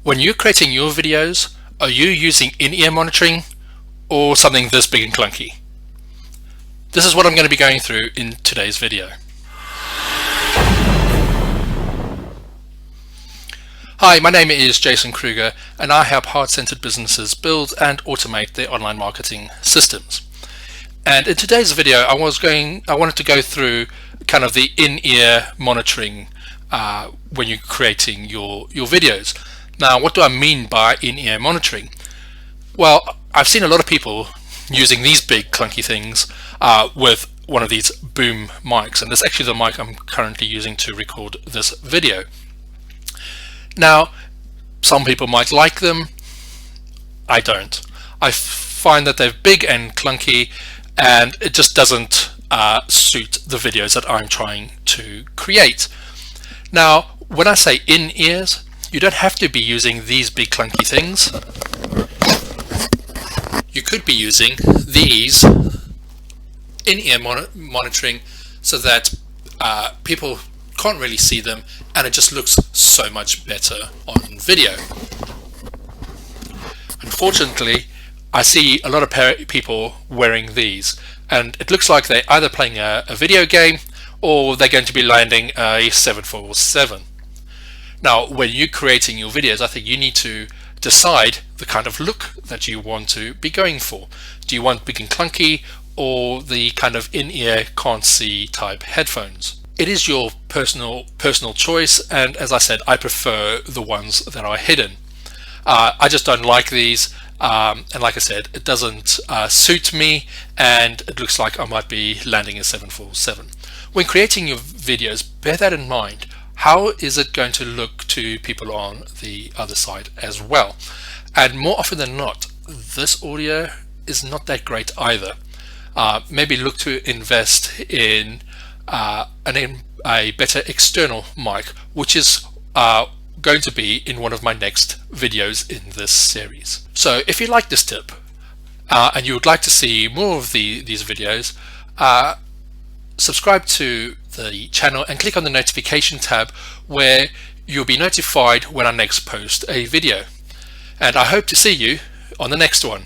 When you're creating your videos, are you using in-ear monitoring or something this big and clunky? This is what I'm going to be going through in today's video. Hi, my name is Jason Kruger and I help heart-centered businesses build and automate their online marketing systems. And in today's video I wanted to go through kind of the in-ear monitoring when you're creating your videos. Now, what do I mean by in-ear monitoring? Well, I've seen a lot of people using these big clunky things with one of these boom mics, and that's actually the mic I'm currently using to record this video. Now, some people might like them. I don't. I find that they're big and clunky and it just doesn't suit the videos that I'm trying to create. Now, when I say in-ears, you don't have to be using these big clunky things. You could be using these in-ear monitoring so that people can't really see them and it just looks so much better on video. Unfortunately, I see a lot of people wearing these and it looks like they're either playing a video game or they're going to be landing a 747. Now, when you're creating your videos, I think you need to decide the kind of look that you want to be going for. Do you want big and clunky or the kind of in-ear can't see type headphones? It is your personal choice, and as I said, I prefer the ones that are hidden. I just don't like these, and like I said, it doesn't suit me and it looks like I might be landing a 747. When creating your videos, bear that in mind. How is it going to look to people on the other side as well? And more often than not, this audio is not that great either. Maybe look to invest in a better external mic, which is going to be in one of my next videos in this series. So if you like this tip and you would like to see more of these videos, subscribe to the channel and click on the notification tab where you'll be notified when I next post a video. And I hope to see you on the next one.